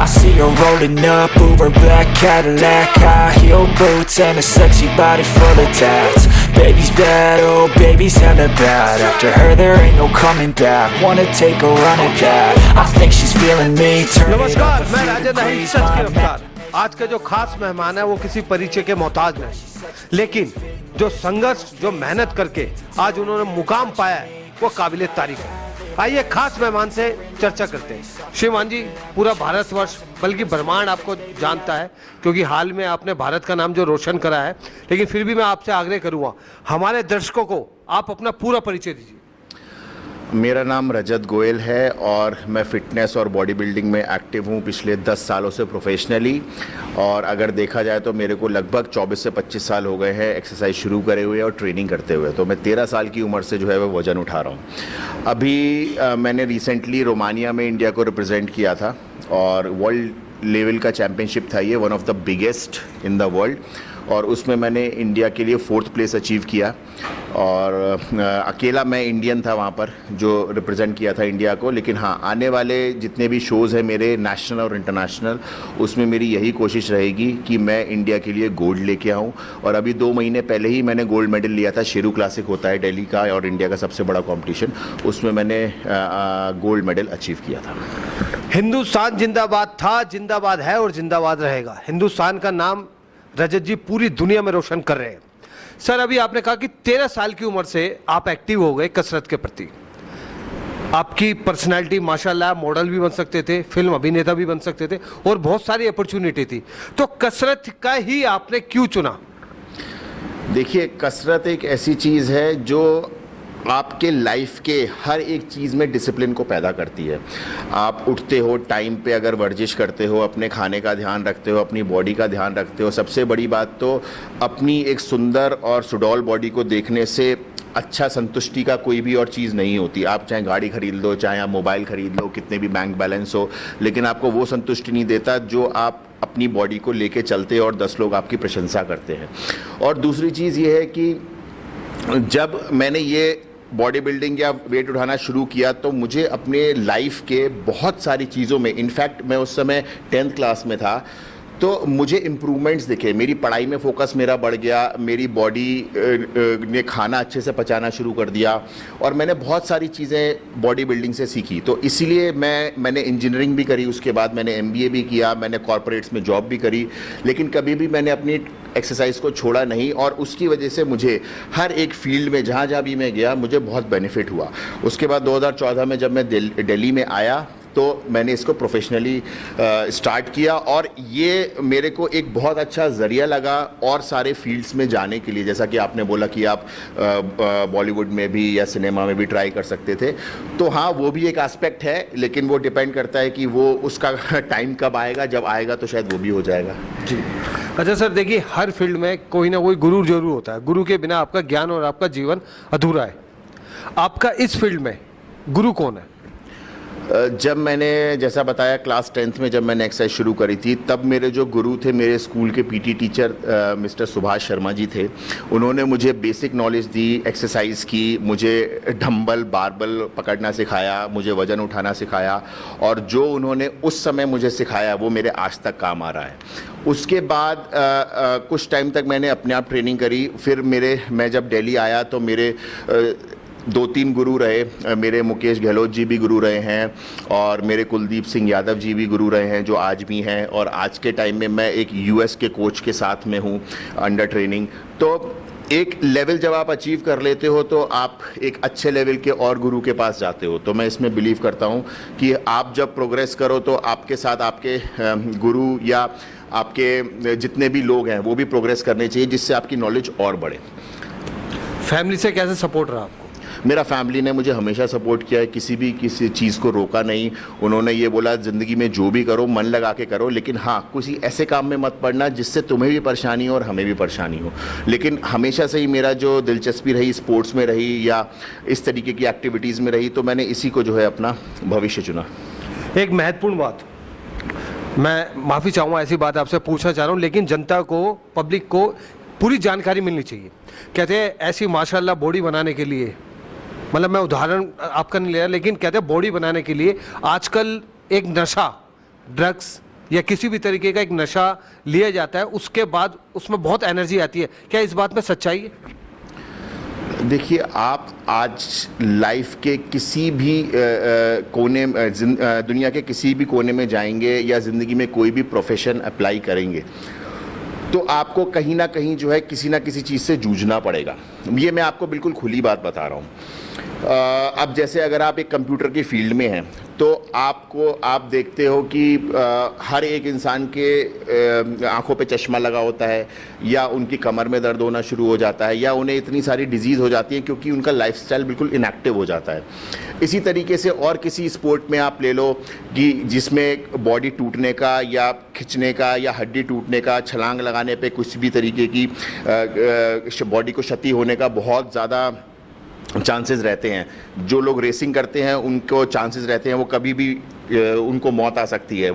I see her rolling up, Uber black Cadillac, high heel boots and a sexy body full of tats. Baby's bad, oh baby's hella bad. After her there ain't no coming back. Wanna take a run at that. I think she's feeling me. Turn it up नमस्कार, a मैं few Rajendra नहीं, degrees, सच की my रफ्तार। man. आज का जो खास मेहमान है वो किसी परिचय के मोहताज नहीं, लेकिन जो संघर्ष, जो मेहनत करके आज उन्होंने मुकाम पाया है वो काबिले तारीफ है। आइए खास मेहमान से चर्चा करते हैं। श्रीमान जी, पूरा भारतवर्ष बल्कि ब्रह्मांड आपको जानता है, क्योंकि हाल में आपने भारत का नाम जो रोशन करा है, लेकिन फिर भी मैं आपसे आग्रह करूंगा, हमारे दर्शकों को आप अपना पूरा परिचय दीजिए। मेरा नाम रजत गोयल है और मैं फ़िटनेस और बॉडी बिल्डिंग में एक्टिव हूँ पिछले 10 सालों से प्रोफेशनली। और अगर देखा जाए तो मेरे को लगभग 24 से 25 साल हो गए हैं एक्सरसाइज शुरू करे हुए और ट्रेनिंग करते हुए। तो मैं 13 साल की उम्र से जो है वो वज़न उठा रहा हूँ। अभी मैंने रिसेंटली रोमानिया में इंडिया को रिप्रेजेंट किया था और वर्ल्ड लेवल का चैम्पियनशिप था ये, one of the biggest in the world. और उसमें मैंने इंडिया के लिए 4th प्लेस अचीव किया और अकेला मैं इंडियन था वहाँ पर जो रिप्रेजेंट किया था इंडिया को। लेकिन हाँ, आने वाले जितने भी शोज़ हैं मेरे नेशनल और इंटरनेशनल, उसमें मेरी यही कोशिश रहेगी कि मैं इंडिया के लिए गोल्ड लेके आऊँ। और अभी 2 महीने पहले ही मैंने गोल्ड मेडल लिया था। शेरू क्लासिक होता है दिल्ली का और इंडिया का सबसे बड़ा कॉम्पिटिशन, उसमें मैंने गोल्ड मेडल अचीव किया था। हिंदुस्तान जिंदाबाद था, जिंदाबाद है और जिंदाबाद रहेगा। हिंदुस्तान का नाम रजत जी पूरी दुनिया में रोशन कर रहे हैं। सर, अभी आपने कहा कि 13 साल की उम्र से आप एक्टिव हो गए कसरत के प्रति। आपकी पर्सनालिटी माशाल्लाह, मॉडल भी बन सकते थे, फिल्म अभिनेता भी बन सकते थे और बहुत सारी अपॉर्चुनिटी थी। तो कसरत का ही आपने क्यों चुना? देखिए, कसरत एक ऐसी चीज़ है जो आपके लाइफ के हर एक चीज़ में डिसिप्लिन को पैदा करती है। आप उठते हो टाइम पे, अगर वर्जिश करते हो, अपने खाने का ध्यान रखते हो, अपनी बॉडी का ध्यान रखते हो, सबसे बड़ी बात तो अपनी एक सुंदर और सुडौल बॉडी को देखने से अच्छा संतुष्टि का कोई भी और चीज़ नहीं होती। आप चाहे गाड़ी खरीद लो, चाहे आप मोबाइल खरीद लो, कितने भी बैंक बैलेंस हो, लेकिन आपको वो संतुष्टि नहीं देता जो आप अपनी बॉडी को लेके चलते और 10 लोग आपकी प्रशंसा करते हैं। और दूसरी चीज़ ये है कि जब मैंने ये बॉडी बिल्डिंग या वेट उठाना शुरू किया तो मुझे अपने लाइफ के बहुत सारी चीज़ों में, इनफैक्ट मैं उस समय 10th क्लास में था, तो मुझे इम्प्रूवमेंट्स दिखे। मेरी पढ़ाई में फोकस मेरा बढ़ गया, मेरी बॉडी ने खाना अच्छे से पचाना शुरू कर दिया और मैंने बहुत सारी चीज़ें बॉडी बिल्डिंग से सीखी। तो इसीलिए मैंने इंजीनियरिंग भी करी, उसके बाद मैंने MBA भी किया, मैंने कॉर्पोरेट्स में जॉब भी करी, लेकिन कभी भी मैंने अपनी एक्सरसाइज को छोड़ा नहीं। और उसकी वजह से मुझे हर एक फील्ड में जहाँ जहाँ भी मैं गया मुझे बहुत बेनिफिट हुआ। उसके बाद 2014 में जब मैं दिल्ली में आया तो मैंने इसको प्रोफेशनली स्टार्ट किया और ये मेरे को एक बहुत अच्छा ज़रिया लगा और सारे फील्ड्स में जाने के लिए। जैसा कि आपने बोला कि आप बॉलीवुड में भी या सिनेमा में भी ट्राई कर सकते थे, तो हाँ, वो भी एक एस्पेक्ट है, लेकिन वो डिपेंड करता है कि वो उसका टाइम कब आएगा। जब आएगा तो शायद वो भी हो जाएगा। जी अच्छा सर, देखिए हर फील्ड में कोई ना कोई गुरु जरूर होता है। गुरु के बिना आपका ज्ञान और आपका जीवन अधूरा है। आपका इस फील्ड में गुरु कौन है? जब मैंने जैसा बताया क्लास 10th में जब मैंने एक्सरसाइज शुरू करी थी, तब मेरे जो गुरु थे, मेरे स्कूल के PT teacher mister Subhash Sharma ji थे। उन्होंने मुझे बेसिक नॉलेज दी एक्सरसाइज की, मुझे डंबल बारबल पकड़ना सिखाया, मुझे वज़न उठाना सिखाया और जो उन्होंने उस समय मुझे सिखाया वो मेरे आज तक काम आ रहा है। उसके बाद कुछ टाइम तक मैंने अपने आप ट्रेनिंग करी। फिर मैं जब दिल्ली आया तो मेरे 2-3 गुरु रहे। मेरे मुकेश गहलोत जी भी गुरु रहे हैं और मेरे कुलदीप सिंह यादव जी भी गुरु रहे हैं जो आज भी हैं। और आज के टाइम में मैं एक US के कोच के साथ में हूँ अंडर ट्रेनिंग। तो एक लेवल जब आप अचीव कर लेते हो तो आप एक अच्छे लेवल के और गुरु के पास जाते हो। तो मैं इसमें बिलीव करता हूँ कि आप जब प्रोग्रेस करो तो आपके साथ आपके गुरु या आपके जितने भी लोग हैं वो भी प्रोग्रेस करने चाहिए, जिससे आपकी नॉलेज और बढ़े। फैमिली से कैसे सपोर्ट रहा आपको? मेरा फैमिली ने मुझे हमेशा सपोर्ट किया है, किसी चीज़ को रोका नहीं। उन्होंने ये बोला ज़िंदगी में जो भी करो मन लगा के करो, लेकिन हाँ, किसी ऐसे काम में मत पड़ना जिससे तुम्हें भी परेशानी हो और हमें भी परेशानी हो। लेकिन हमेशा से ही मेरा जो दिलचस्पी रही स्पोर्ट्स में रही या इस तरीके की एक्टिविटीज़ में रही, तो मैंने इसी को जो है अपना भविष्य चुना। एक महत्वपूर्ण बात, मैं माफ़ी चाहूँगा ऐसी बात आपसे पूछना चाह रहा हूँ, लेकिन जनता को, पब्लिक को पूरी जानकारी मिलनी चाहिए। कहते हैं ऐसी माशाल्लाह बॉडी बनाने के लिए, मतलब मैं उदाहरण आपका नहीं ले रहा, लेकिन कहते हैं बॉडी बनाने के लिए आजकल एक नशा, ड्रग्स, या किसी भी तरीके का एक नशा लिया जाता है, उसके बाद उसमें बहुत एनर्जी आती है, क्या इस बात में सच्चाई है? देखिए, आप आज लाइफ के किसी भी कोने दुनिया के किसी भी कोने में जाएंगे या ज़िंदगी में कोई भी प्रोफेशन अप्लाई करेंगे तो आपको कहीं ना कहीं जो है किसी ना किसी चीज़ से जूझना पड़ेगा। ये मैं आपको बिल्कुल खुली बात बता रहा हूँ। अब जैसे अगर आप एक कंप्यूटर की फील्ड में हैं तो आप देखते हो कि हर एक इंसान के आंखों पे चश्मा लगा होता है, या उनकी कमर में दर्द होना शुरू हो जाता है, या उन्हें इतनी सारी डिजीज़ हो जाती है क्योंकि उनका लाइफस्टाइल बिल्कुल इनएक्टिव हो जाता है। इसी तरीके से और किसी स्पोर्ट में आप ले लो कि जिसमें बॉडी टूटने का या खिंचने का या हड्डी टूटने का, छलांग लगाने पे कुछ भी तरीके की बॉडी को क्षति होने का बहुत ज़्यादा चांसेस रहते हैं। जो लोग रेसिंग करते हैं उनको चांसेस रहते हैं वो कभी भी उनको मौत आ सकती है।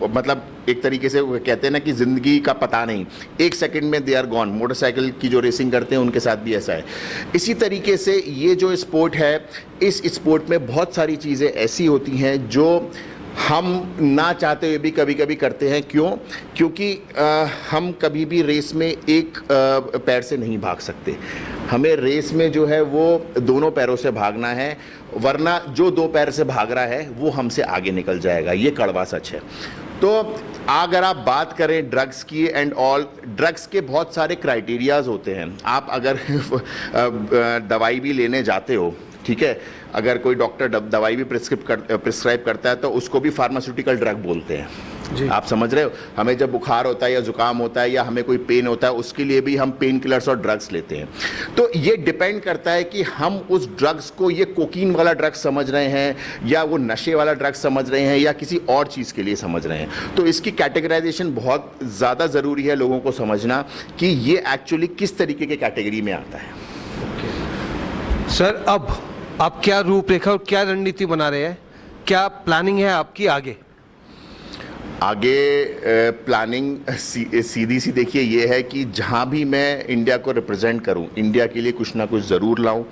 मतलब एक तरीके से वो कहते हैं ना कि ज़िंदगी का पता नहीं, एक सेकंड में दे आर गॉन। मोटरसाइकिल की जो रेसिंग करते हैं उनके साथ भी ऐसा है। इसी तरीके से ये जो स्पोर्ट है, इस स्पोर्ट में बहुत सारी चीज़ें ऐसी होती हैं जो हम ना चाहते हुए भी कभी कभी करते हैं। क्योंकि हम कभी भी रेस में एक पैर से नहीं भाग सकते। हमें रेस में जो है वो दोनों पैरों से भागना है, वरना जो दो पैर से भाग रहा है वो हमसे आगे निकल जाएगा। ये कड़वा सच है। तो अगर आप बात करें ड्रग्स की एंड ऑल, ड्रग्स के बहुत सारे क्राइटेरियाज होते हैं। आप अगर दवाई भी लेने जाते हो, ठीक है, अगर कोई डॉक्टर दवाई भी प्रिस्क्राइब करता है तो उसको भी फार्मास्यूटिकल ड्रग बोलते हैं जी। आप समझ रहे हो? हमें जब बुखार होता है या जुकाम होता है या हमें कोई पेन होता है, उसके लिए भी हम पेन किलर्स और ड्रग्स लेते हैं। तो ये डिपेंड करता है कि हम उस ड्रग्स को ये कोकीन वाला ड्रग्स समझ रहे हैं या वो नशे वाला ड्रग्स समझ रहे हैं या किसी और चीज़ के लिए समझ रहे हैं। तो इसकी कैटेगराइजेशन बहुत ज़्यादा ज़रूरी है लोगों को समझना कि ये एक्चुअली किस तरीके के कैटेगरी में आता है। सर, अब आप क्या रूपरेखा और क्या रणनीति बना रहे हैं? क्या प्लानिंग है आपकी आगे? प्लानिंग सीधी सी देखिए ये है कि जहाँ भी मैं इंडिया को रिप्रेजेंट करूँ, इंडिया के लिए कुछ ना कुछ ज़रूर लाऊं।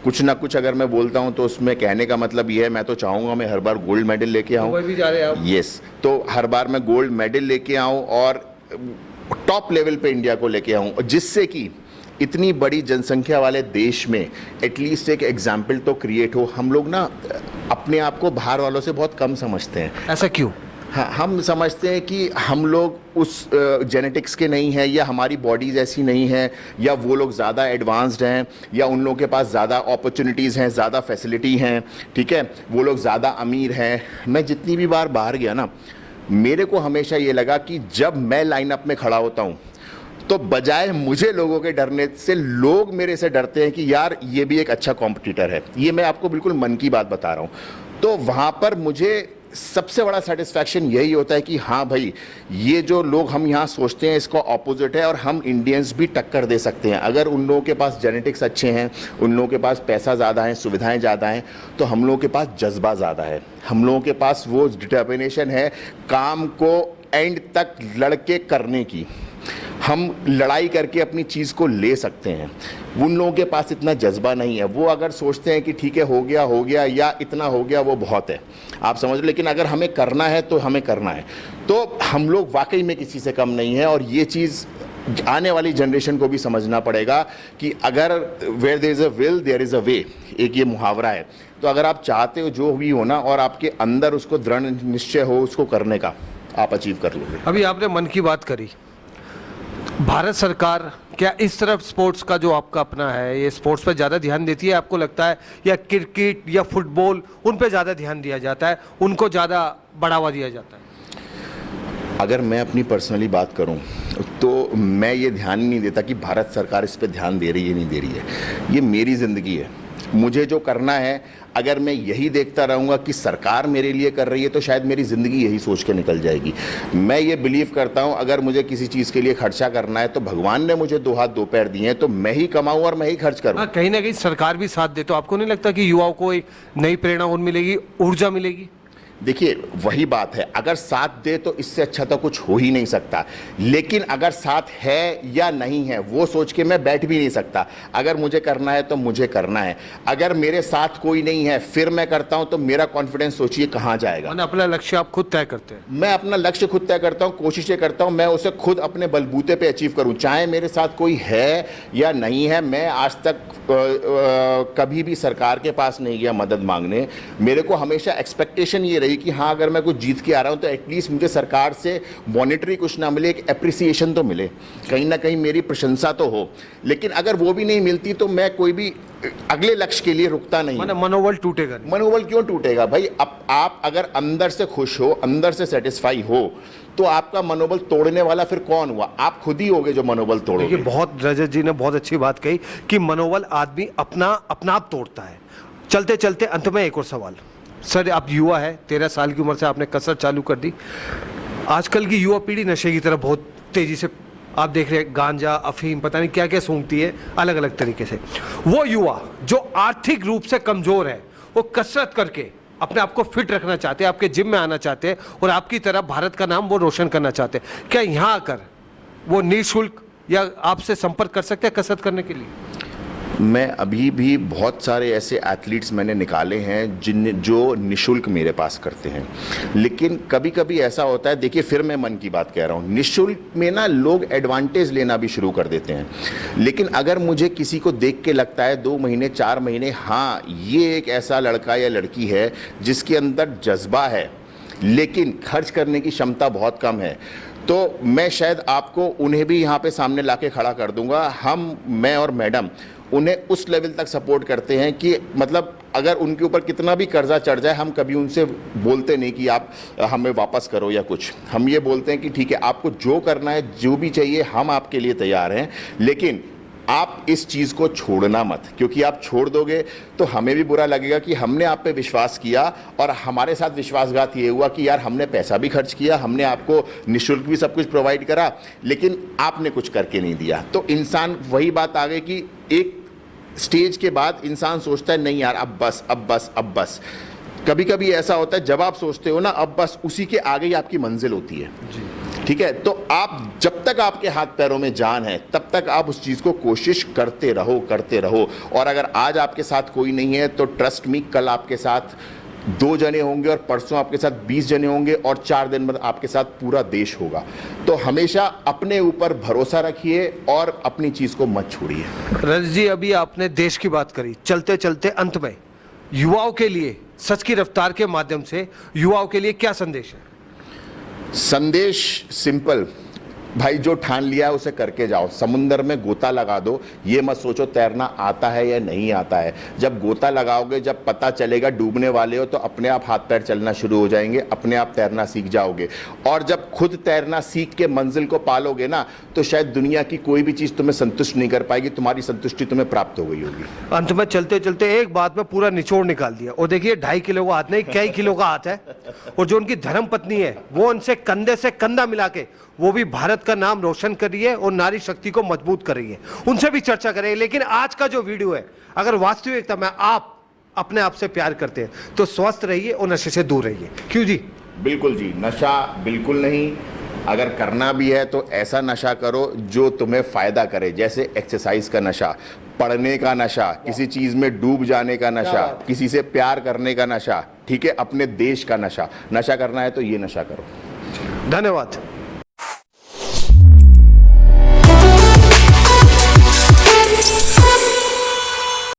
कुछ ना कुछ अगर मैं बोलता हूँ तो उसमें कहने का मतलब ये है, मैं तो चाहूँगा मैं हर बार गोल्ड मेडल लेके आऊँ। भी जा रहे हैं आप? यस, तो हर बार मैं गोल्ड मेडल लेके आऊँ और टॉप लेवल पे इंडिया को लेके आऊँ, जिससे कि इतनी बड़ी जनसंख्या वाले देश में एटलीस्ट एक एग्जाम्पल तो क्रिएट हो। हम लोग ना अपने आप को बाहर वालों से बहुत कम समझते हैं। ऐसा क्यों? हाँ, हम समझते हैं कि हम लोग उस जेनेटिक्स के नहीं हैं, या हमारी बॉडीज़ ऐसी नहीं हैं, या वो लोग ज़्यादा एडवांस्ड हैं, या उन लोगों के पास ज़्यादा अपॉर्चुनिटीज़ हैं, ज़्यादा फैसिलिटी हैं, ठीक है, वो लोग ज़्यादा अमीर हैं। मैं जितनी भी बार बाहर गया ना, मेरे को हमेशा ये लगा कि जब मैं लाइनअप में खड़ा होता हूँ तो बजाय मुझे लोगों के डरने से, लोग मेरे से डरते हैं कि यार ये भी एक अच्छा कॉम्पिटिटर है। ये मैं आपको बिल्कुल मन की बात बता रहा हूँ। तो वहाँ पर मुझे सबसे बड़ा सेटिस्फैक्शन यही होता है कि हाँ भाई, ये जो लोग हम यहाँ सोचते हैं इसका ऑपोजिट है और हम इंडियंस भी टक्कर दे सकते हैं। अगर उन लोगों के पास जेनेटिक्स अच्छे हैं, उन लोगों के पास पैसा ज़्यादा है, सुविधाएं ज़्यादा हैं, तो हम लोगों के पास जज्बा ज़्यादा है, हम लोगों के पास वो डिटर्मिनेशन है काम को एंड तक लड़के करने की। हम लड़ाई करके अपनी चीज़ को ले सकते हैं। उन लोगों के पास इतना जज्बा नहीं है। वो अगर सोचते हैं कि ठीक है हो गया या इतना हो गया वो बहुत है, आप समझ लो। लेकिन अगर हमें करना है तो हमें करना है। तो हम लोग वाकई में किसी से कम नहीं है। और ये चीज़ आने वाली जनरेशन को भी समझना पड़ेगा कि अगर where there is a will there is a way, एक ये मुहावरा है। तो अगर आप चाहते हो जो भी हो ना, और आपके अंदर उसको दृढ़ निश्चय हो उसको करने का, आप अचीव कर लोगे। अभी आपने मन की बात करी, भारत सरकार क्या इस तरफ स्पोर्ट्स का जो आपका अपना है, ये स्पोर्ट्स पर ज़्यादा ध्यान देती है आपको लगता है, या क्रिकेट या फुटबॉल उन पे ज़्यादा ध्यान दिया जाता है, उनको ज़्यादा बढ़ावा दिया जाता है? अगर मैं अपनी पर्सनली बात करूं तो मैं ये ध्यान ही नहीं देता कि भारत सरकार इस पे ध्यान दे रही है नहीं दे रही है। ये मेरी ज़िंदगी है, मुझे जो करना है। अगर मैं यही देखता रहूँगा कि सरकार मेरे लिए कर रही है तो शायद मेरी ज़िंदगी यही सोच के निकल जाएगी। मैं ये बिलीव करता हूँ अगर मुझे किसी चीज़ के लिए खर्चा करना है तो भगवान ने मुझे दो हाथ दो पैर दिए हैं, तो मैं ही कमाऊँ और मैं ही खर्च करूँ। कहीं ना कहीं सरकार भी साथ दे तो आपको नहीं लगता कि युवाओं को एक नई प्रेरणा और मिलेगी, ऊर्जा मिलेगी? देखिए वही बात है, अगर साथ दे तो इससे अच्छा तो कुछ हो ही नहीं सकता, लेकिन अगर साथ है या नहीं है वो सोच के मैं बैठ भी नहीं सकता। अगर मुझे करना है तो मुझे करना है, अगर मेरे साथ कोई नहीं है फिर मैं करता हूं तो मेरा कॉन्फिडेंस सोचिए कहां जाएगा। अपना लक्ष्य आप खुद तय करते हैं? मैं अपना लक्ष्य खुद तय करता हूं, कोशिशें करता हूं, मैं उसे खुद अपने बलबूते पे अचीव करूं, चाहे मेरे साथ कोई है या नहीं है। मैं आज तक कभी भी सरकार के पास नहीं गया मदद मांगने। मेरे को हमेशा एक्सपेक्टेशन ये रही कि हाँ अगर मैं कुछ जीत के आ रहा हूं तो एटलीस्ट मुझे सरकार से मॉनेटरी कुछ ना मिले, एक एप्रिसिएशन तो मिले, कहीं ना कहीं मेरी प्रशंसा तो हो। लेकिन अगर वो भी नहीं मिलती तो मैं कोई भी अगले लक्ष्य के लिए रुकता नहीं। मनोबल टूटेगा नहीं। मनोबल क्यों टूटेगा भाई? आप अगर अंदर से खुश हो, अंदर से सेटिस्फाई हो, तो आपका मनोबल तोड़ने वाला फिर कौन हुआ? आप खुद ही होगे जो मनोबल तोड़ोगे। देखिए बहुत रजत जी ने बहुत अच्छी बात कही कि मनोबल आदमी अपना आप तोड़ता है। चलते चलते अंत में एक और सवाल सर, आप युवा है, 13 साल की उम्र से आपने कसरत चालू कर दी। आजकल की युवा पीढ़ी नशे की तरफ बहुत तेजी से आप देख रहे हैं, गांजा, अफीम, पता नहीं क्या क्या सूंघती है अलग अलग तरीके से। वो युवा जो आर्थिक रूप से कमजोर है वो कसरत करके अपने आप को फिट रखना चाहते हैं, आपके जिम में आना चाहते हैं और आपकी तरह भारत का नाम वो रोशन करना चाहते हैं, क्या यहाँ आकर वो निःशुल्क या आपसे संपर्क कर सकते हैं कसरत करने के लिए? मैं अभी भी बहुत सारे ऐसे एथलीट्स मैंने निकाले हैं जो निशुल्क मेरे पास करते हैं, लेकिन कभी कभी ऐसा होता है, देखिए फिर मैं मन की बात कह रहा हूँ, निशुल्क में ना लोग एडवांटेज लेना भी शुरू कर देते हैं। लेकिन अगर मुझे किसी को देख के लगता है 2 महीने 4 महीने, हाँ ये एक ऐसा लड़का या लड़की है जिसके अंदर जज्बा है लेकिन खर्च करने की क्षमता बहुत कम है, तो मैं शायद आपको उन्हें भी यहाँ पे सामने लाके खड़ा कर दूंगा। मैं और मैडम उन्हें उस लेवल तक सपोर्ट करते हैं कि मतलब अगर उनके ऊपर कितना भी कर्जा चढ़ जाए, हम कभी उनसे बोलते नहीं कि आप हमें वापस करो या कुछ। हम ये बोलते हैं कि ठीक है, आपको जो करना है, जो भी चाहिए, हम आपके लिए तैयार हैं, लेकिन आप इस चीज़ को छोड़ना मत, क्योंकि आप छोड़ दोगे तो हमें भी बुरा लगेगा कि हमने आप पे विश्वास किया और हमारे साथ विश्वासघात ये हुआ कि यार हमने पैसा भी खर्च किया, हमने आपको निःशुल्क भी सब कुछ प्रोवाइड करा, लेकिन आपने कुछ करके नहीं दिया। तो इंसान, वही बात आ गई कि एक स्टेज के बाद इंसान सोचता है नहीं यार अब बस अब बस अब बस। कभी कभी ऐसा होता है जब आप सोचते हो ना अब बस, उसी के आगे ही आपकी मंजिल होती है। ठीक है, तो आप जब तक आपके हाथ पैरों में जान है तब तक आप उस चीज़ को कोशिश करते रहो। और अगर आज आपके साथ कोई नहीं है तो ट्रस्ट मी, कल आपके साथ 2 जने होंगे और परसों आपके साथ 20 जने होंगे और 4 दिन बाद आपके साथ पूरा देश होगा। तो हमेशा अपने ऊपर भरोसा रखिए और अपनी चीज़ को मत छोड़िए। रजत जी, अभी आपने देश की बात करी, चलते चलते अंत में युवाओं के लिए सच की रफ्तार के माध्यम से युवाओं के लिए क्या संदेश है? संदेश सिंपल भाई, जो ठान लिया है उसे करके जाओ। समुंदर में गोता लगा दो, ये मत सोचो तैरना आता है या नहीं आता है। जब गोता लगाओगे, जब पता चलेगा डूबने वाले हो, तो अपने आप हाथ पैर चलना शुरू हो जाएंगे, अपने आप तैरना सीख जाओगे। और जब खुद तैरना सीख के मंजिल को पालोगे ना, तो शायद दुनिया की कोई भी चीज़ तुम्हें संतुष्ट नहीं कर पाएगी, तुम्हारी संतुष्टि तुम्हें प्राप्त हो गई होगी। अंत में चलते चलते एक बात में पूरा निचोड़ निकाल दिया, और देखिए 2.5 किलो का हाथ नहीं, कई किलो का हाथ है, और जो उनकी धर्म पत्नी है वो उनसे कंधे से कंधा मिला के वो भी भारत का नाम रोशन कर रही है और नारी शक्ति को मजबूत कर रही है। उनसे भी चर्चा करेंगे। लेकिन आज का जो वीडियो है, अगर वास्तविकता में आप अपने आप से प्यार करते हैं तो स्वस्थ रहिए और नशे से दूर रहिए। क्यों जी? बिल्कुल जी, नशा बिल्कुल नहीं। अगर करना भी है तो ऐसा नशा करो जो तुम्हें फायदा करे, जैसे एक्सरसाइज का नशा, पढ़ने का नशा, किसी चीज में डूब जाने का नशा, किसी से प्यार करने का नशा, ठीक है, अपने देश का नशा। नशा करना है तो ये नशा करो। धन्यवाद।